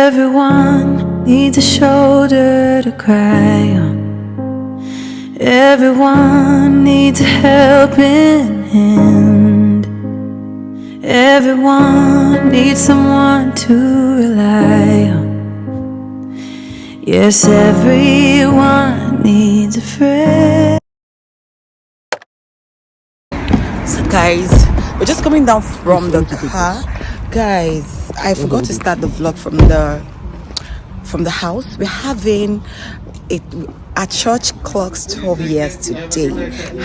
Everyone needs a shoulder to cry on. Everyone needs a helping hand. Everyone needs someone to rely on. Yes, everyone needs a friend. So guys, we're just coming down from the car. Guys, I forgot to start the vlog from the house. We're having it. Our church clocks 12 years today,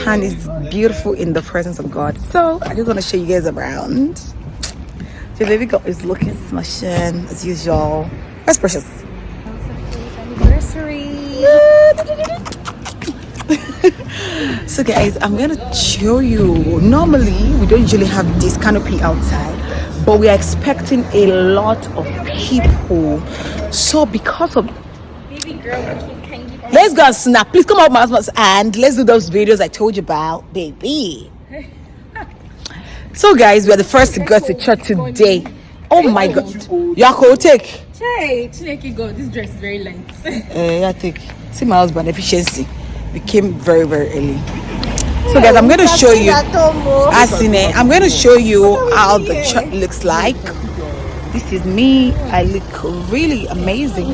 and it's beautiful in the presence of God. So I just want to show you guys around. The baby girl is looking smashing as usual. Where's Precious? Anniversary. So guys, I'm gonna show you. Normally we don't usually have this canopy outside, but we are expecting a lot of people. So because of Baby girl, let's go and snap. Please come out, my husband, and let's do those videos I told you about, baby. So guys, we are the first to go to church today. Oh my God, Yako, take. Hey, Chineke, go. This dress is very light. Yeah, take. See my husband, efficiency. We came very, very early. So guys, I'm going to show you. I'm going to show you how the church looks like. This is me. I look really amazing.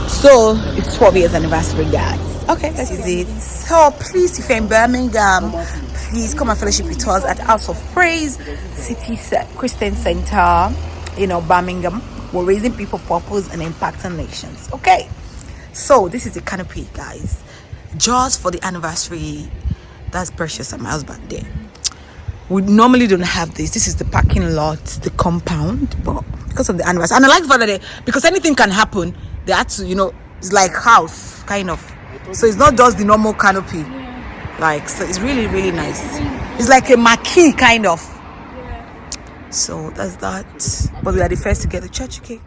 So it's 12 years anniversary, guys. Okay, this is it. So please, if you're in Birmingham, please come and fellowship with us at House of Praise City Christian Center, Birmingham. We're raising people for purpose and impacting nations. Okay, so this is the canopy, guys, just for the anniversary. That's Precious and my husband there. We normally don't have this. This is the parking lot, the compound, but because of the anniversary, and I like the fact that because anything can happen, they had to, it's like house kind of. So it's not just the normal canopy, so it's really, really nice. It's like a marquee kind of. So that's that. But we are the first to get the church, okay?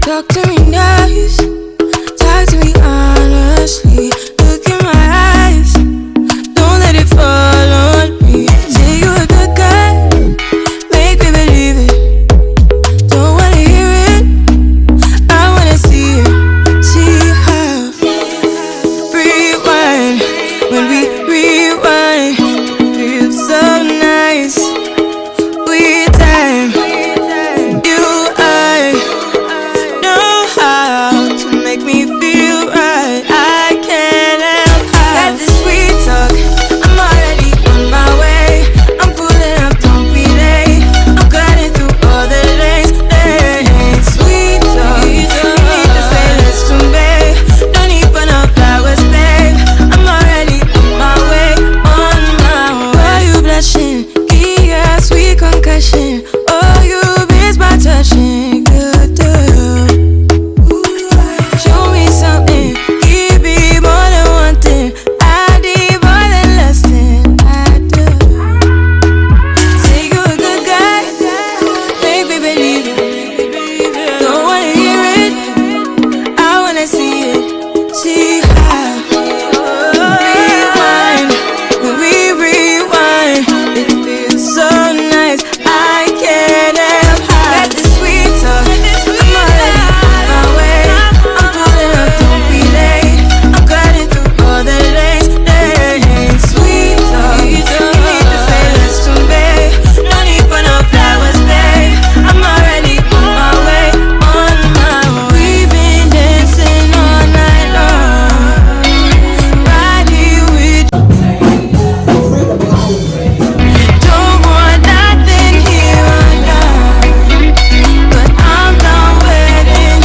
Talk to me nice, talk to me honestly. Look in my eyes, don't let it fall on me. Say you a good guy, make me believe it. Don't wanna hear it, I wanna see it. See how rewind, when we rewind, feels so nice. We time, you I know how to make me feel right. I can't help how. Got this sweet talk, I'm already on my way. I'm pulling up, don't be late. I'm cutting through all the lanes. Sweet talk, you need to say less to me. Don't need for no flowers, babe. I'm already on my way, on my way. Why you blushing? Yeah, sweet concussion. Oh, you miss my touching. Good to you. Show me something, give me more than one thing. I need more than less than I do. Say you a good guy, make me believe it. Don't wanna hear it, I wanna see it. See how rewind, when we rewind, it feels so nice. I can't help how. Got this sweet talk, I'm already on my way. I'm pulling up, don't be late. I'm cutting through all the lanes. Sweet talk, you need to say less to me. No need for no flowers, babe. I'm already on my way, on my way. We've been dancing all night long, right here with you. Don't want nothing here or now, but I'm done waiting,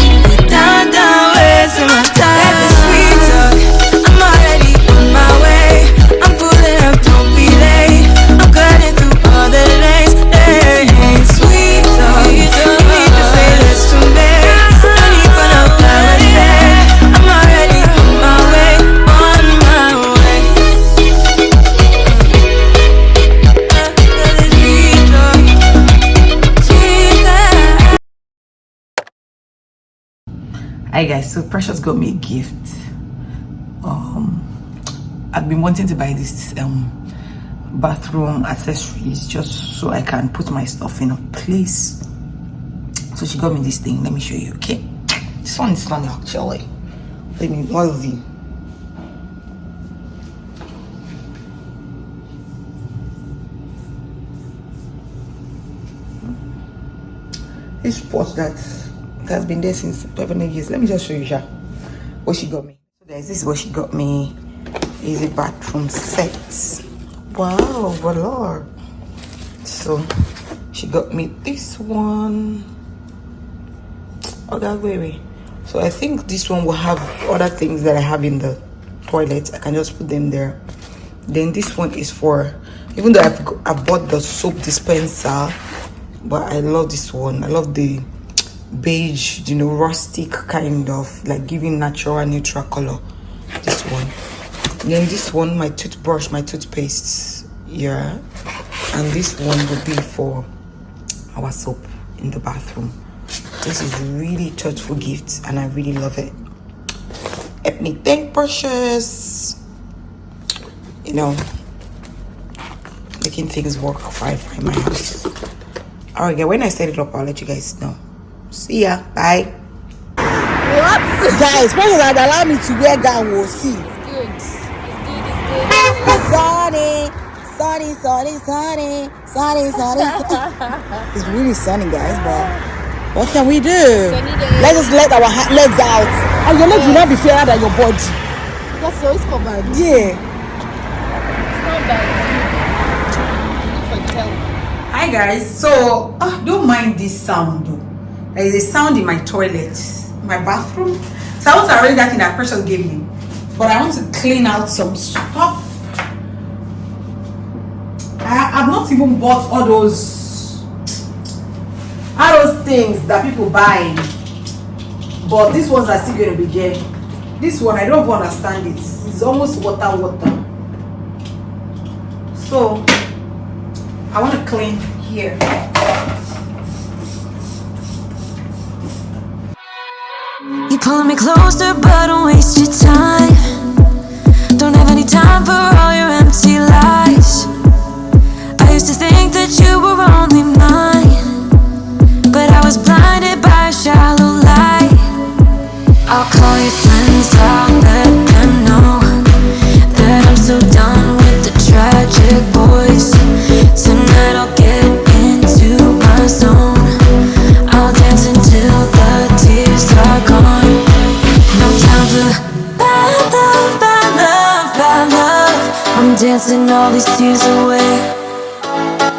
done wasting my time. Got this sweet talk, I'm already on my way. I'm pulling up, don't be late. I'm cutting through all the lanes. Sweet talk, you need to say less to me. No need for no flowers, babe. I'm already on my way, on my way. Hi guys, so Precious got me a gift. I've been wanting to buy this bathroom accessories just so I can put my stuff in a place. So she got me this thing. Let me show you, okay? This one is stunning actually. Let me, what's the this pot that has been there since 7 years. Let me just show you what she got me. So guys, this is what she got me. Is a bathroom set. Wow, voila. So she got me this one. Okay, wait. So I think this one will have other things that I have in the toilet. I can just put them there. Then this one is for, even though I've bought the soap dispenser, but I love this one. I love the beige, you know, rustic kind of, like giving natural neutral color. This one. Then this one, my toothbrush, my toothpaste, yeah. And this one will be for our soap in the bathroom. This is really thoughtful gift and I really love it. Ethnic thank brushes, you know, making things work fine in my house. All right, when I set it up, I'll let you guys know. See ya, bye. What? Guys, when you allow me to wear gown, we'll see. Sunny. It's really sunny, guys, but what can we do? Let's just let our legs out. And your legs will not be fairer than your body. That's always covered. Yeah. It's not bad. Hi guys, so don't mind this sound though. There is a sound in my toilet, my bathroom. So I want to arrange that thing that Precious gave me, but I want to clean out some stuff. I've not even bought all those things that people buy, but these ones are still going to be there. This one I don't even understand it. It's almost water. So I want to clean here. You pulling me closer, but don't waste your time. Don't have any time for all your empty lies. I used to think that you were only mine, but I was blinded by a shallow light. I'll call your friends, I'll let them know that I'm so done with the tragic boys. Tonight I'll get into my zone. I'll dance until the tears are gone. No time for bad love. I'm dancing all these tears away.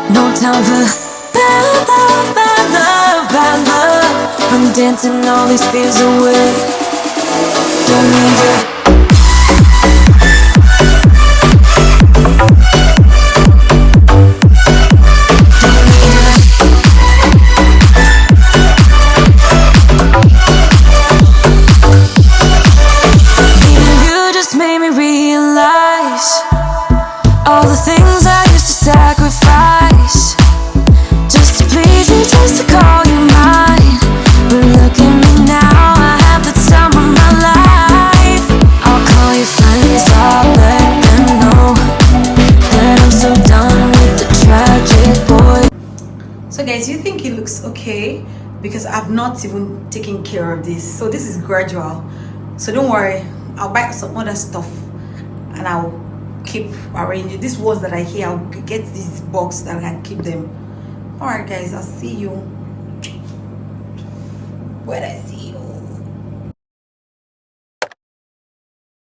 No time for bad love. I'm dancing all these fears away. Don't need you. Guys, you think it looks okay because I've not even taken care of this, so this is gradual, so don't worry. I'll buy some other stuff and I'll keep arranging these ones that I hear. I'll get this box that I can keep them. All right guys, I'll see you when I see you.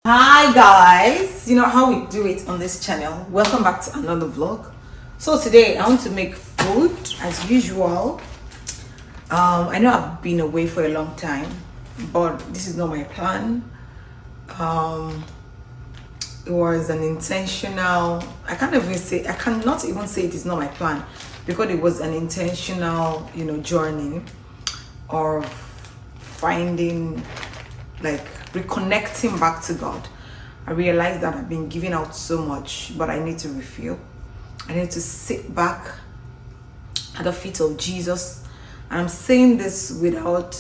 Hi guys, you know how we do it on this channel. Welcome back to another vlog. So today I want to make food as usual. I know I've been away for a long time, but this is not my plan. It was an intentional, I cannot even say it is not my plan, because it was an intentional, you know, journey of finding, like, reconnecting back to God. I realized that I've been giving out so much, but I need to refill. I need to sit back at the feet of Jesus. And I'm saying this without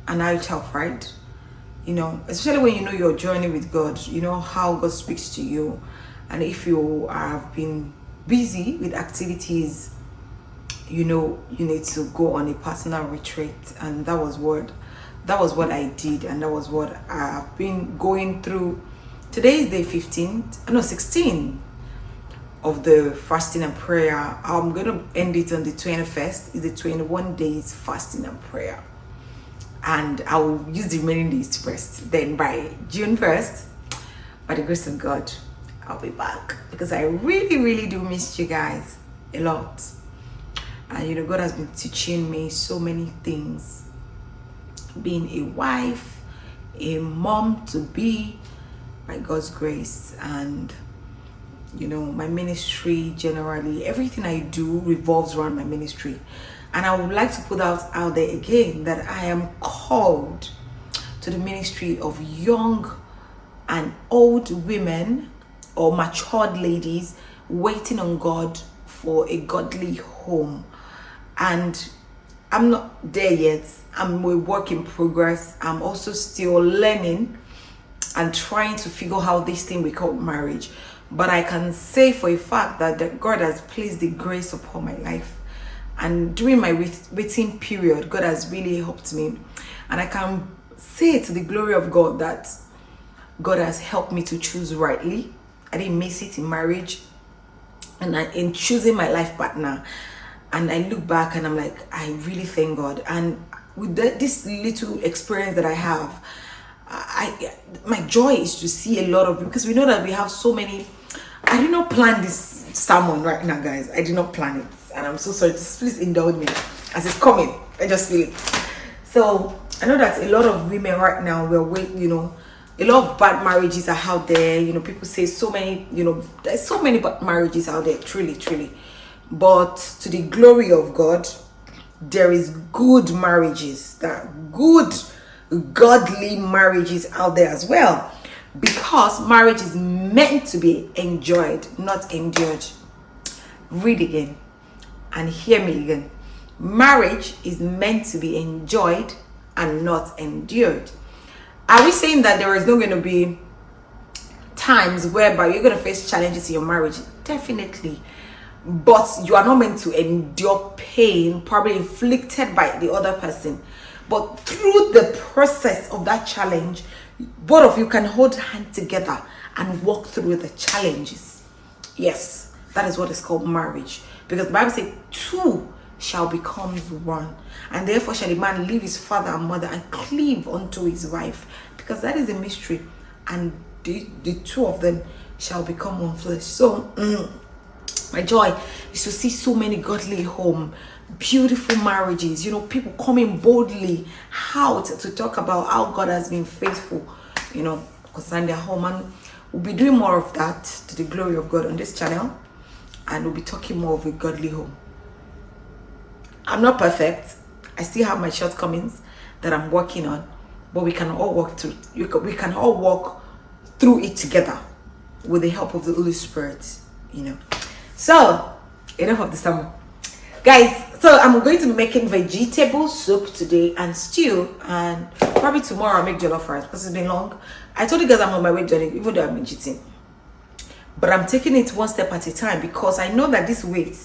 an eye of pride. you know, especially when you know your journey with God, you know how God speaks to you. And if you have been busy with activities, you know, you need to go on a personal retreat. And that was what I did, and that was what I've been going through. Today is day 15th, no, 16 of the fasting and prayer. I'm gonna end it on the 21st. It's the 21 days fasting and prayer, and I will use the remaining days to rest. Then by June 1st, by the grace of God, I'll be back, because I really do miss you guys a lot. And you know, God has been teaching me so many things, being a wife, a mom to be, by God's grace. And you know, my ministry, generally everything I do revolves around my ministry. And I would like to put out there again that I am called to the ministry of young and old women, or matured ladies waiting on God for a godly home. And I'm not there yet. I'm a work in progress. I'm also still learning and trying to figure out how this thing we call marriage. But I can say for a fact that God has placed the grace upon my life. And during my waiting period, God has really helped me. And I can say to the glory of God that God has helped me to choose rightly. I didn't miss it in marriage and in choosing my life partner. And I look back and I'm like, I really thank God. And with this little experience that I have, my joy is to see a lot of, because we know that we have so many. I did not plan this sermon right now, guys. I did not plan it, and I'm so sorry. Just please indulge me as it's coming. I just feel it. So I know that a lot of women right now, you know, a lot of bad marriages are out there. You know, people say so many, you know, there's so many bad marriages out there, truly. But to the glory of God, there is good marriages, that good, godly marriages out there as well. Because marriage is meant to be enjoyed, not endured. Read again and hear me again. Marriage is meant to be enjoyed and not endured. Are we saying that there is not going to be times whereby you're going to face challenges in your marriage? Definitely. But you are not meant to endure pain, probably inflicted by the other person. But through the process of that challenge, both of you can hold hands together and walk through the challenges. Yes, that is what is called marriage. Because the Bible says, two shall become one. And therefore shall a man leave his father and mother and cleave unto his wife. Because that is a mystery. And the two of them shall become one flesh. So, my joy is to see so many godly home, beautiful marriages, you know, people coming boldly out to talk about how God has been faithful, you know, concerning their home. And we'll be doing more of that to the glory of God on this channel, and we'll be talking more of a godly home. I'm not perfect. I still have my shortcomings that I'm working on, but we can all walk through. We can all walk through it together with the help of the Holy Spirit, you know. So enough of the sermon, guys. So I'm going to be making vegetable soup today and stew, and probably tomorrow I'll make jollof rice because it's been long. I told you guys I'm on my way journey, even though I've been cheating, but I'm taking it one step at a time, because I know that this weight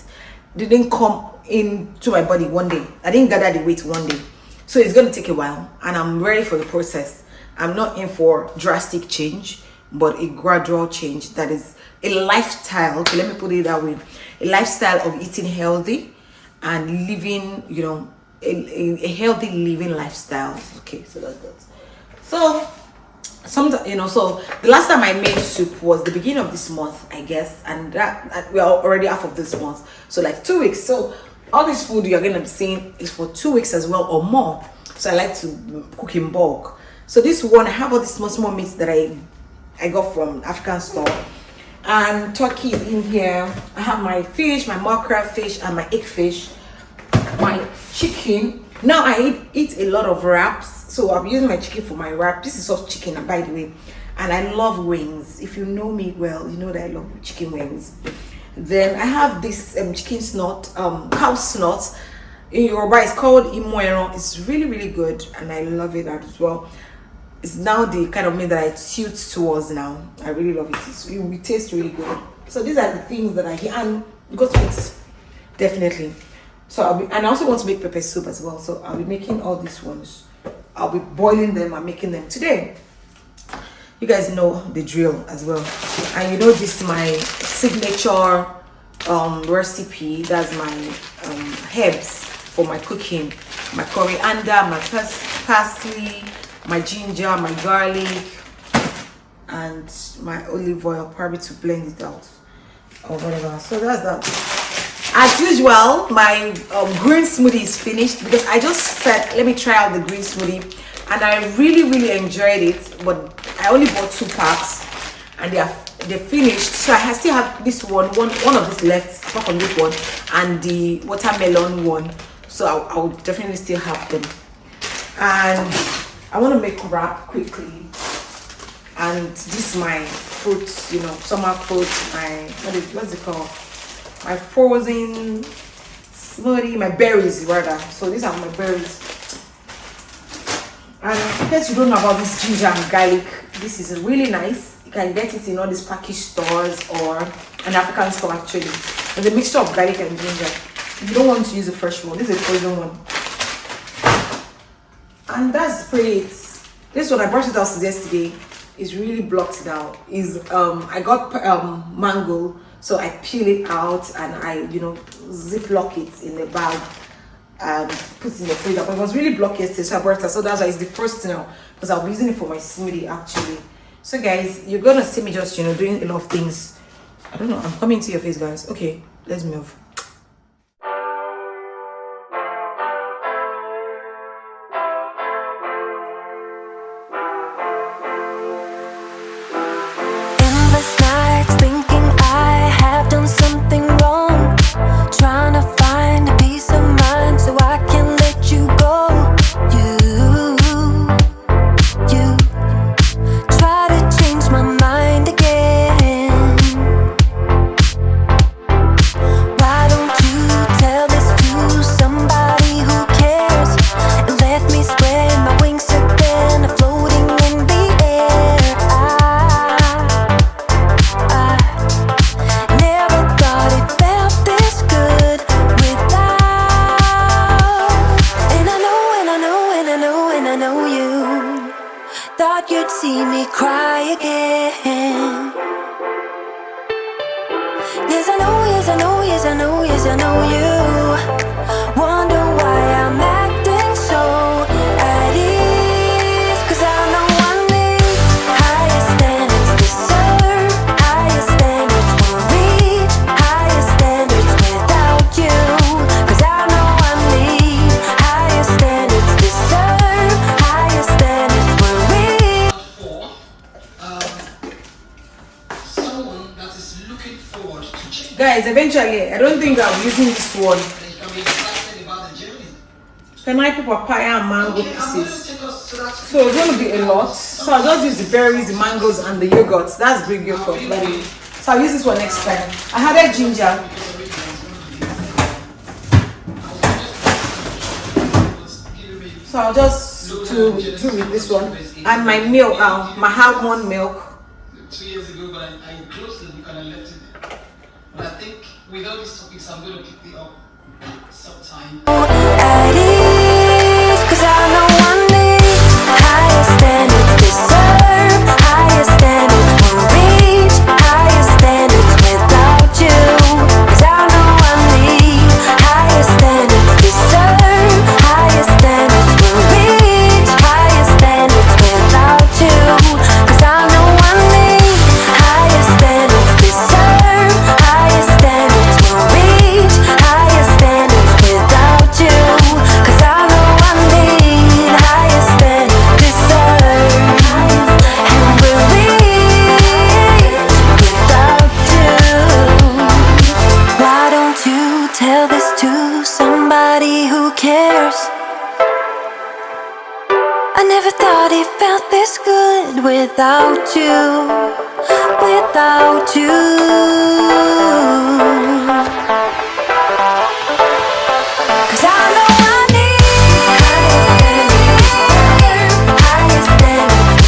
didn't come into my body one day. I didn't gather the weight one day, so it's going to take a while, and I'm ready for the process. I'm not in for drastic change, but a gradual change that is a lifestyle. Okay, let me put it that way. A lifestyle of eating healthy and living, you know, a healthy living lifestyle. Okay, so that's that. So sometimes, you know, so the last time I made soup was the beginning of this month, I guess, and that we are already half of this month, so like 2 weeks. So all this food you're gonna be seeing is for 2 weeks as well, or more. So I like to cook in bulk. So this one, I have all these small meats that I got from African store, and turkey is in here. I have my fish, my mackerel fish, and my egg fish, my chicken. Now I eat a lot of wraps, so I'm using my chicken for my wrap. This is soft chicken, by the way, and I love wings. If you know me well, you know that I love chicken wings. Then I have this chicken snot, cow snot. In Yoruba, it's called imoeran. It's really good, and I love it as well. It's now the kind of meat that I tilt towards now. I really love it. It will taste really good. So these are the things that I hear, and goat meat, definitely. So and I also want to make pepper soup as well. So I'll be making all these ones. I'll be boiling them and making them today. You guys know the drill as well, and you know this is my signature recipe. That's my herbs for my cooking: my coriander, my parsley, my ginger, my garlic, and my olive oil, probably to blend it out or whatever. So that's that. As usual, my green smoothie is finished because I just said let me try out the green smoothie, and I really enjoyed it. But I only bought 2 packs, and they're finished. So I still have this one of this left, apart from this one, and the watermelon one. So I'll definitely still have them. And I want to make wrap quickly. And this is my fruits, you know, summer fruits. My what's it called? My frozen smoothie, my berries rather. So these are my berries. And in case you don't know about this ginger and garlic, this is really nice. You can get it in all these package stores or an African store actually. There's a mixture of garlic and ginger. If you don't want to use a fresh one, this is a frozen one. And that's pretty it. This one I brushed it out yesterday. It's really blocked now. I got mango, so I peel it out and I ziplock it in a bag and put it in the freezer. But it was really blocked yesterday, so I brought it out. So that's why it's the first now, because I'll be using it for my smoothie actually. So guys, you're gonna see me just doing a lot of things. I don't know, I'm coming to your face, guys. Okay, let's move. Guys, eventually, I don't think I'm using this one. Can I put papaya and mango pieces? So it's going to be a lot. So I'll just use the berries, the mangoes, and the yogurt. That's Greek yogurt. So I'll use this one next time. I had a ginger. So I'll just do with this one. And my milk, my almond milk. 2 years ago, but I closed it because I left it. But I think with all these topics, I'm going to pick it up sometime. At ease, 'cause I know one day higher standards deserve, higher standards will reach, higher standards without you. 'Cause I know one day higher standards deserve, higher standards will reach, higher standards without you. 'Cause I know one day higher standards deserve, higher standards will reach, higher standards without you. 'Cause I know one day higher standards deserve, and will reach without you. Why don't you tell this to somebody who cares? I never thought it felt this good without you, without you. 'Cause I know I need higher standards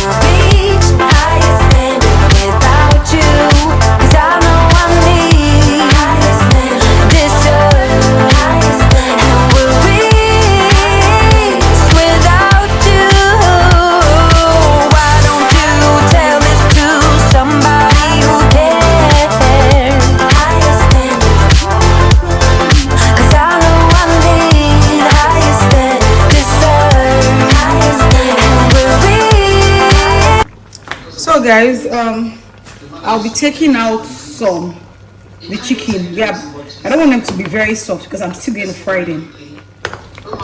So guys, I'll be taking out the chicken. Yeah, I don't want them to be very soft because I'm still going to fry them.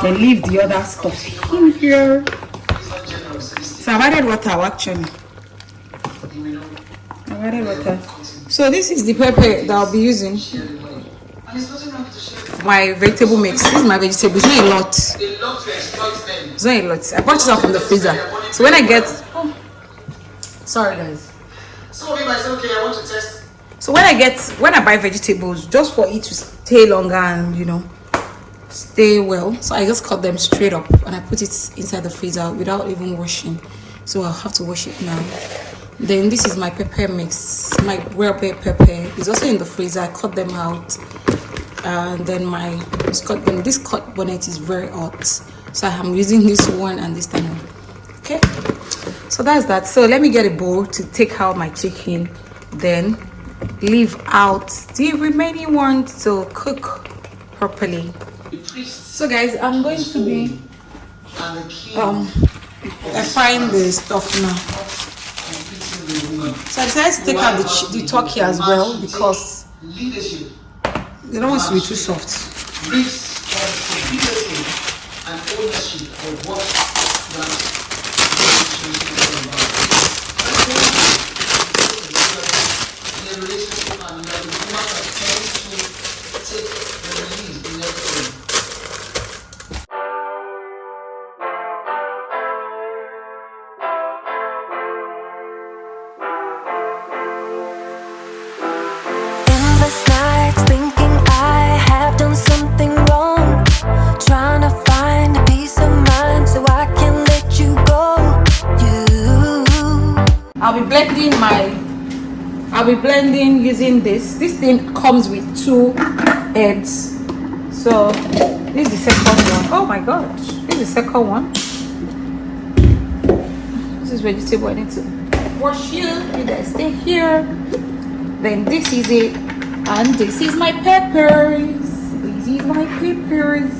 Then leave the other stuff in here. So I've added water actually. I've added water. So this is the pepper that I'll be using. My vegetable mix. This is my vegetable. It's not a lot. It's not a lot. I bought it out from the freezer. So when I get, sorry guys. Some of you might say, okay, I want to test. So when I buy vegetables, just for it to stay longer and stay well, so I just cut them straight up and I put it inside the freezer without even washing. So I'll have to wash it now. Then this is my pepper mix. My real bell pepper is also in the freezer. I cut them out. And then this cut bonnet is very hot, so I'm using this one and this time. Okay, so that's that. So let me get a bowl to take out my chicken, then leave out the remaining one to cook properly. So guys, I'm going to be frying the stuff now. So I decided to take out the turkey as well because they don't want to be too soft. Risks of stability and ownership of what that in a relationship and the woman that tends to take the release in everything. Endless nights thinking I have done something wrong, trying to find a peace of mind so I can let you go. I'll be blending using this. This thing comes with 2 eggs. So this is the second one. Oh my god, this is the second one. This is vegetable. I need to wash you. You guys stay here. Then this is it, and this is my peppers. This is my peppers.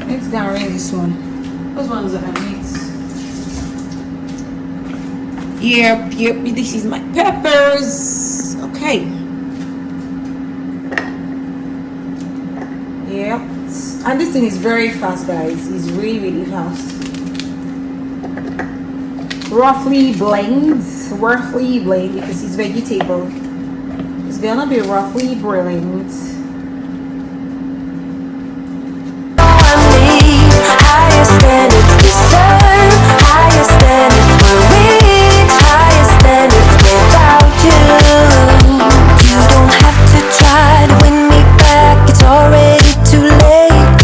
Let's go arrange this one. Those ones are neat. Yep, this is my peppers. Okay. Yep. And this thing is very fast, guys. It's really fast. Roughly blend because it's vegetable. It's gonna be roughly blend. Higher standards deserve, higher standards will reach, higher standards without you. You don't have to try to win me back, it's already too late.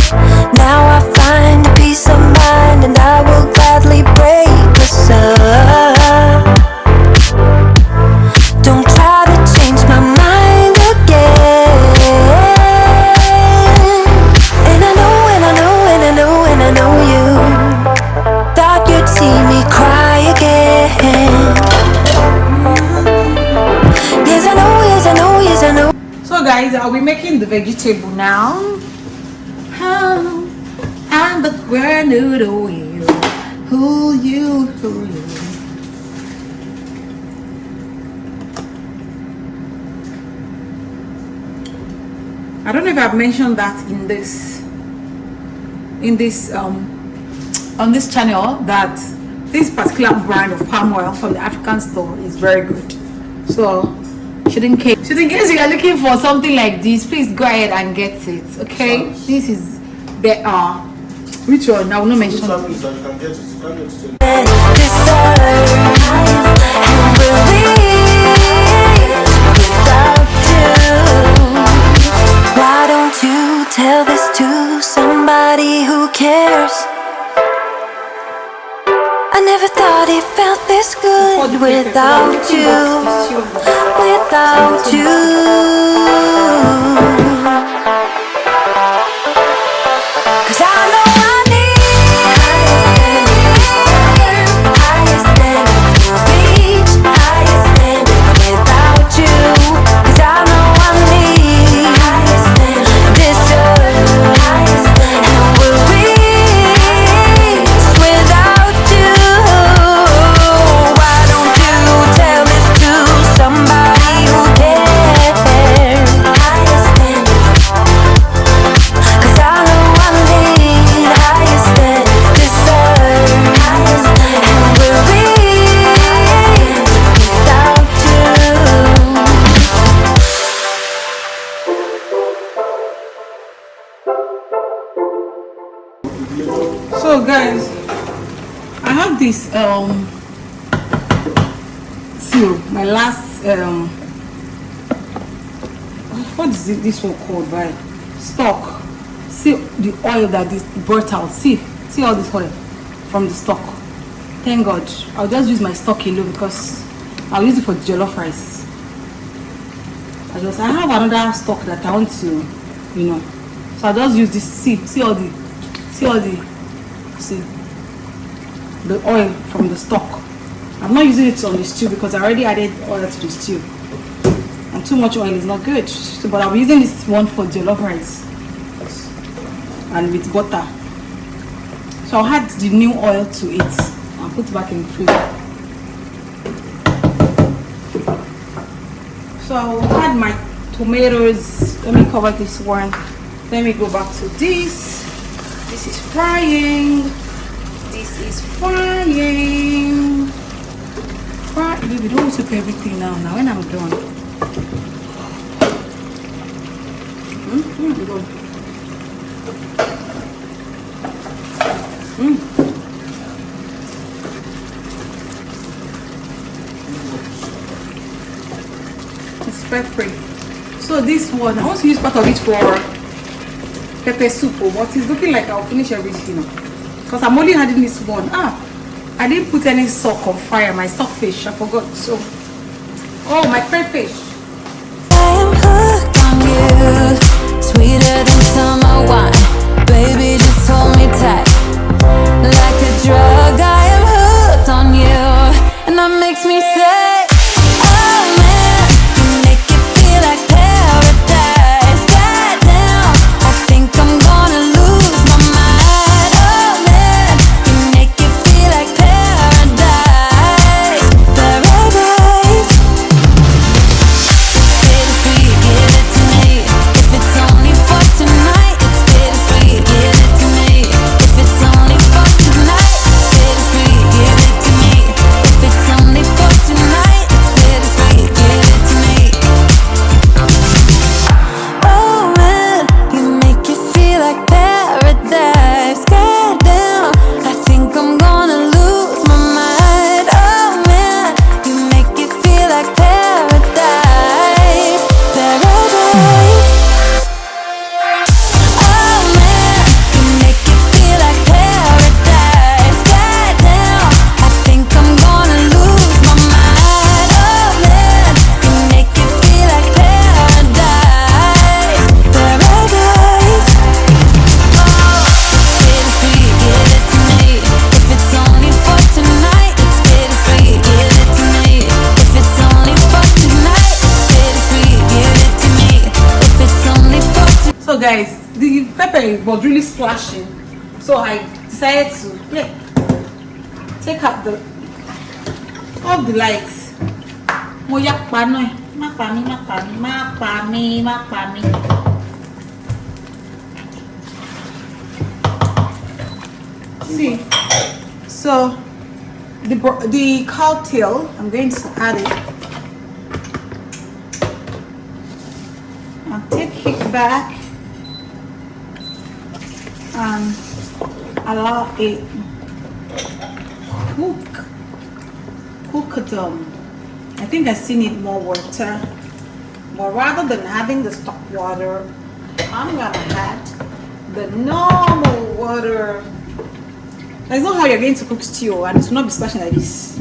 Now I find a peace of mind and I will gladly break us up. Don't try to change my mind again. And I know you thought you'd see me cry again. Yes, I know. So guys, I'll be making the vegetable now. And the granite oil. Who you. I don't know if I've mentioned that on this channel that this particular brand of palm oil from the African store is very good. So in case you are looking for something like this, please go ahead and get it. Okay, this is the which one I will not mention. Why don't you tell this to somebody who cares? I never thought it felt this good without you. Without you. Cause I know I need higher standards to reach, higher standards without you. Cause I know I need higher standards, deserve higher standards, and will reach without you. this seal, my last what is this one called, right? Stock. See the oil that is brought out. See all this oil from the stock. Thank God. I'll just use my stock alone because I'll use it for jollof rice. I have another stock that I want to, so I'll just use this. See the oil from the stock. I'm not using it on the stew because I already added oil to the stew, and too much oil is not good. So, but I'll be using this one for jollof rice and with butter. So I'll add the new oil to it and put it back in the freezer. So I'll add my tomatoes. Let me cover this one. Let me go back to this. This is frying. This is frying. Baby, don't soup everything now. Now when I'm done. It's peppery. So this one, I want to use part of it for pepper soup, but it's looking like I'll finish everything because I'm only adding this one. I didn't put any stock on fire, my stockfish, I forgot. So, oh, my crayfish. I am hooked on you, sweeter than summer wine. Baby, just hold me tight, like a drug. I am hooked on you, and that makes me say, oh man, you make it feel like paradise. Goddamn, I think I'm gonna lose my mind. Oh man, you make it feel like paradise, paradise. Bittersweet, give it to me. If it's only for tonight, it's bittersweet, give it to me. If it's only for tonight, it's bittersweet, give it to me. If it's only for tonight, it's bittersweet, give it to me. Oh man, you make it feel like paradise. Goddamn, I think I'm gonna lose my mind. Oh man, you make it feel like paradise, paradise. Oh man, you make it feel like paradise. Goddamn, I think I'm gonna lose my mind. Oh man, you make it feel like paradise, paradise. Bittersweet, give it to me. If it's only for tonight, it's bittersweet, give it to me. If it's only for tonight, it's bittersweet, give it to me. If it's only for tonight. So guys, the pepper was really splashing, so I decided to take out off the lights. Mo ya pa no, má pa mí. See, so the cow tail, I'm going to add it and take it back and allow it cook it. I think I still need more water, but rather than having the stock water, I'm gonna add the normal water. That's not how you're going to cook stew, and it will not be splashing like this.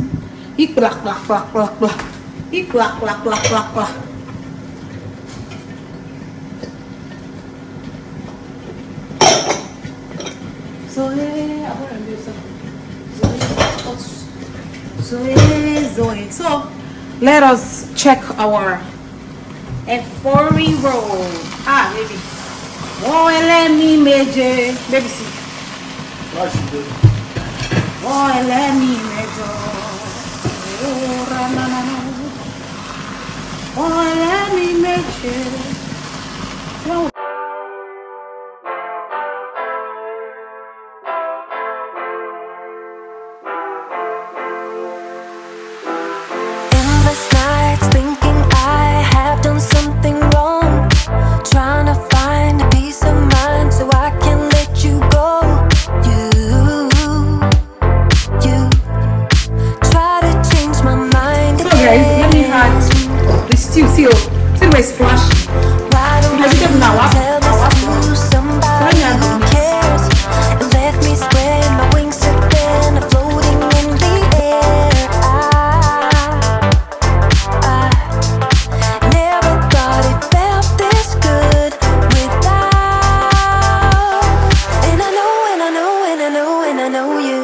So let us check our efori roll. Baby. Oh, let me measure. Baby, see. Oh, let me measure. Oh, let me measure. Endless nights thinking I have done something wrong, trying to find a peace of mind so I can let you go. You splash. Why don't you tell this to somebody who cares and let me spread my wings again, floating in the air. I never thought it felt this good without. And I know, and I know, and I know, and I know you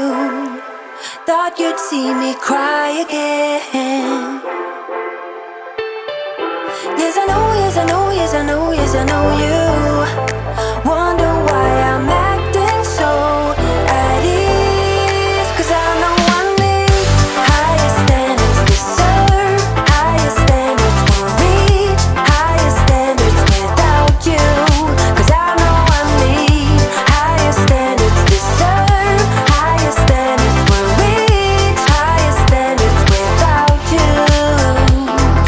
thought you'd see me cry again. Yes, I know, yes, I know, yes, I know, yes, I know you wonder why I'm acting so at ease. 'Cause I know I need higher standards, deserve higher standards, will reach higher standards without you. 'Cause I know I need higher standards, deserve higher standards, will reach higher standards without you.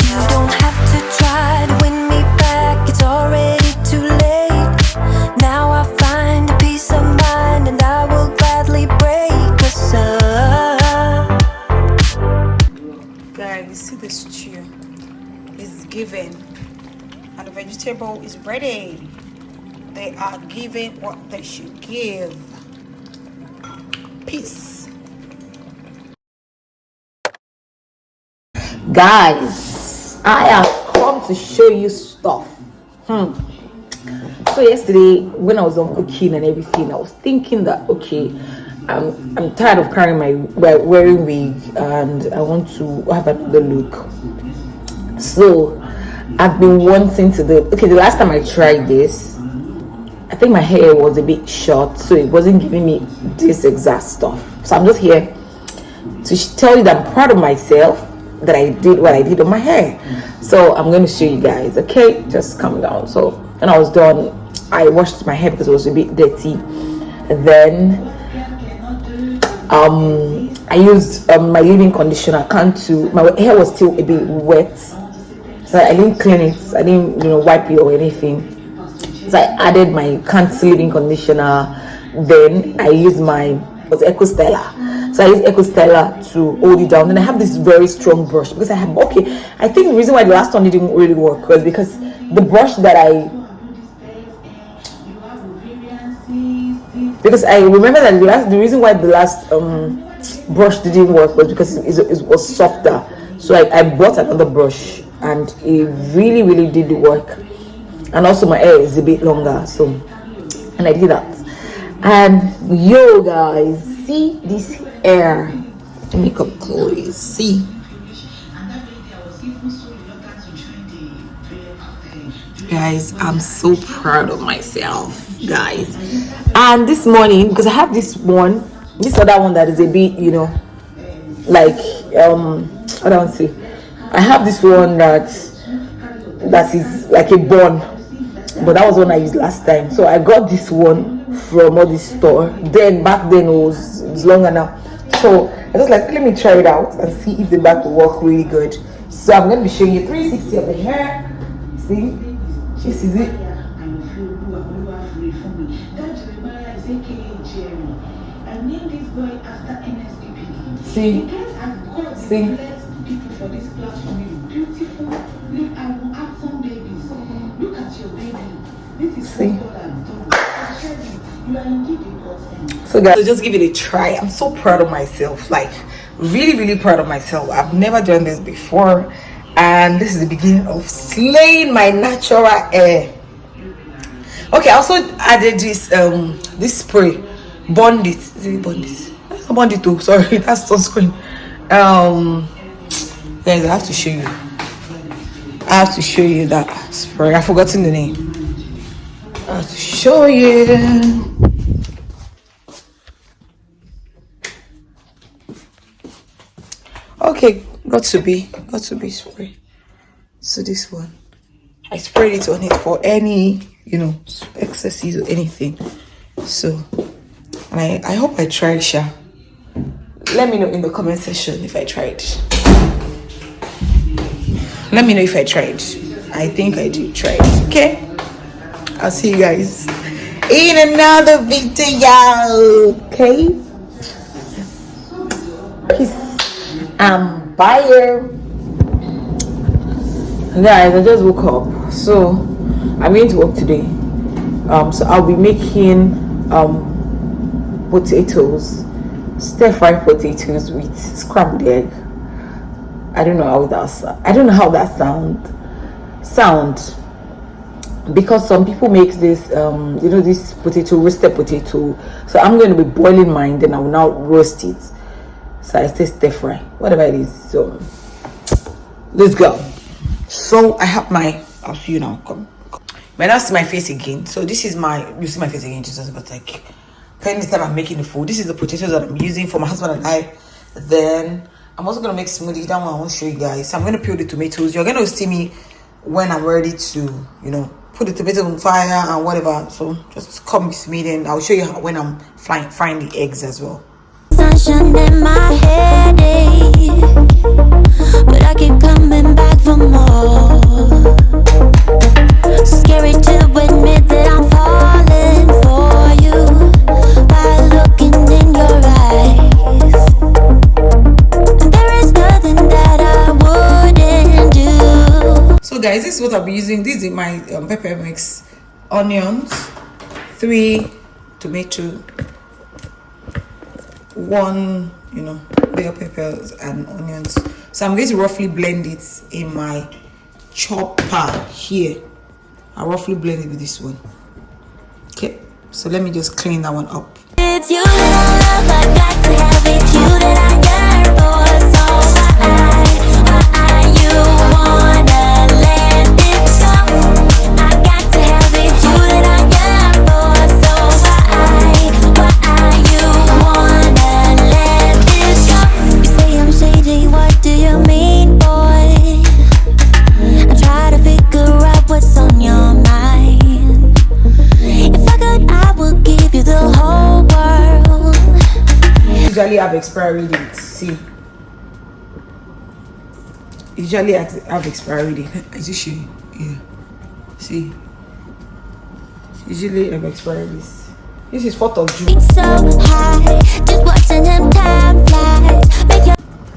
You don't have to try to win me back, it's already too late. Now I find a peace of mind and I will gladly break us up. Guys, you see the stew is given and the vegetable is ready. They are giving what they should give. Peace. Guys, I have come to show you stuff. So yesterday when I was on cooking and everything, I was thinking that okay, I'm tired of carrying my wearing wig and I want to have another look. So I've been wanting to do, okay, the last time I tried this, I think my hair was a bit short, so it wasn't giving me this exact stuff. So I'm just here to tell you that I'm proud of myself that I did what I did on my hair. So I'm going to show you guys, okay? Just calm down. So when I was done, I washed my hair because it was a bit dirty. And then I used my leave-in conditioner my hair was still a bit wet, so I didn't clean it, I didn't wipe it or anything. So I added my leave-in conditioner. Then I used my Eco Stella. So I use Eco Stella to hold it down. And I have this very strong brush because I think the reason why the last one didn't really work was because the brush that I remember that the reason why the last brush didn't work was because it was softer. So I bought another brush and it really, really did work. And also my hair is a bit longer, so, and I did that. And yo guys, see this hair? Let me come close. See, guys, I'm so proud of myself, guys. And this morning, because I have this other one that is a bit, like what I want to say, I have this one that is like a bun, but that was one I used last time. So I got this one from all this store. Then back then it was longer now. So I was like, let me try it out and see if the back will work really good. So I'm going to be showing you 360 of the hair. See, this is it. See, see. So guys, so just give it a try. I'm so proud of myself, like really, really proud of myself. I've never done this before, and this is the beginning of slaying my natural hair. Okay, I also added this spray, Bondit. Is it Bondit? That's not Bondit too. Sorry, that's sunscreen. Guys, I have to show you. I have to show you that spray. I've forgotten the name. I have to show you. Okay, got to be spray. So this one, I sprayed it on it for any excesses or anything. So, and I hope I tried, Sha. Let me know in the comment section if I tried. Let me know if I tried. I think I did try it. Okay, I'll see you guys in another video. Okay, peace. Bye. Guys, I just woke up, so I'm going to work today. So I'll be making potatoes, stir-fried potatoes with scrambled egg. I don't know how that sound because some people make this this roasted potato. So I'm going to be boiling mine, then I will now roast it. So I say stir fry, whatever it is. So let's go. So I have my, I'll see you now. Come. But that's my face again. So this is you see my face again, Jesus, but like this time I'm making the food. This is the potatoes that I'm using for my husband and I. Then I'm also gonna make smoothie. That one I won't show you guys. So I'm gonna peel the tomatoes. You're gonna see me when I'm ready to, put the tomatoes on fire and whatever. So just come with me, then I'll show you when I'm frying the eggs as well. Sunshine in my head, but I keep coming back for more. Scary to admit that I'm falling for you by looking in your eyes. And there is nothing that I wouldn't do. So guys, this is what I'll be using. This is my pepper mix: onions, 3 tomato, 1 bell peppers and onions. So I'm going to roughly blend it in my chopper here. I'll roughly blend it with this one. Okay, so let me just clean that one up. It's you that I love, I got to have it. You that I yearn for, so why you wanna let this go? I got to have it. You that I yearn for, so why you wanna let this go? You say I'm shady, what do you mean, boy? I try to figure out what's on your mind. If I could, I would give you the whole world. Usually have expiry date. See, usually have expiry date. Is this shit? Yeah. See, usually have expiry date. This is 4th of June. So high, just watching him time flies. Make your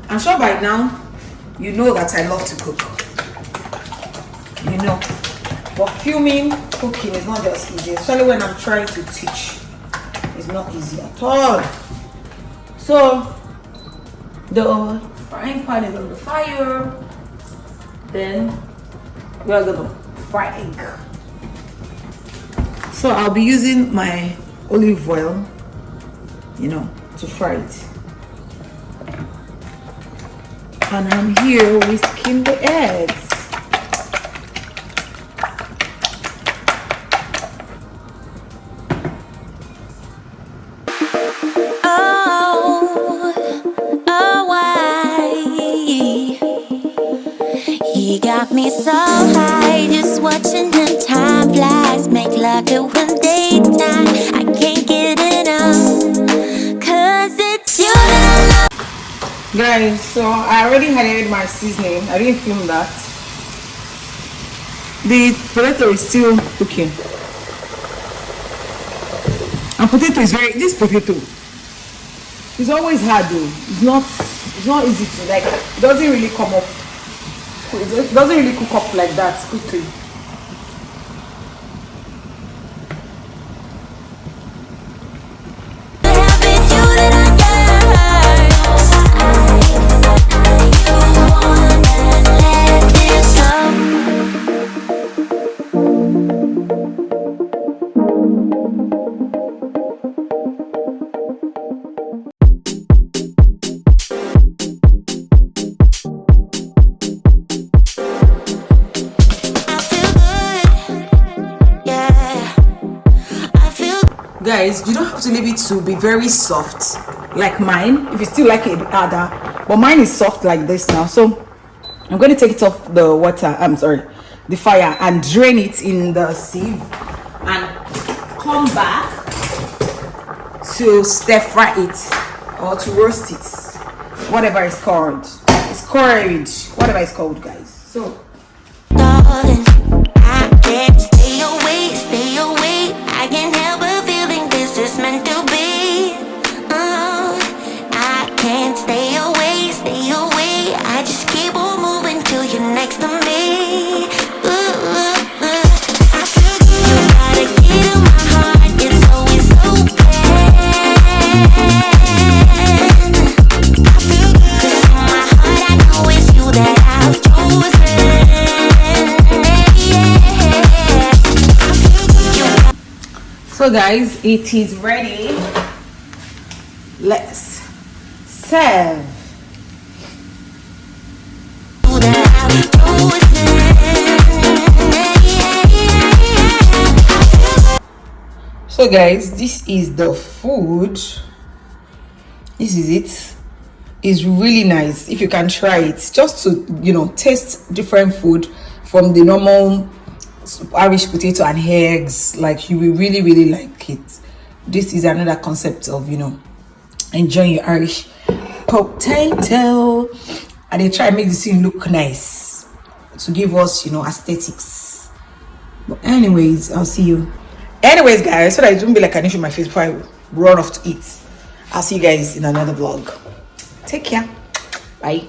I'm sure by now you know that I love to cook. But filming, cooking is not just easy, especially when I'm trying to teach. It's not easy at all. So the frying pan is on the fire. Then we are gonna fry egg. So I'll be using my olive oil, to fry it. And I'm here whisking the eggs. He got me so high, just watching him time flies. Make love to him daytime, I can't get enough, 'cause it's you that I love. Guys, so I already had my seasoning. I didn't film that. The potato is still cooking. And potato is this potato is always hard though. It's not easy to like, it doesn't really come up. It doesn't really cook up like that quickly. Guys, you don't have to leave it to be very soft like mine if you still like it harder, but mine is soft like this now. So I'm going to take it off the fire, and drain it in the sieve and come back to stir fry it or to roast it, whatever it's called. It's curried, whatever it's called, guys. So Darling, I can't stay away, stay away. I can't help but feeling this is meant to be. I can't stay away, stay away. I just keep on moving till you're next to me. So guys, it is ready. Let's serve. So guys, this is the food. This is it. It's really nice. If you can try it, just to taste different food from the normal Irish potato and eggs, like you will really like it. This is another concept of enjoying your Irish potato, and they try and make this thing look nice to give us aesthetics. But anyways, I'll see you. Anyways guys, so that it won't be like an issue on my face before I run off to eat. I'll see you guys in another vlog. Take care. Bye.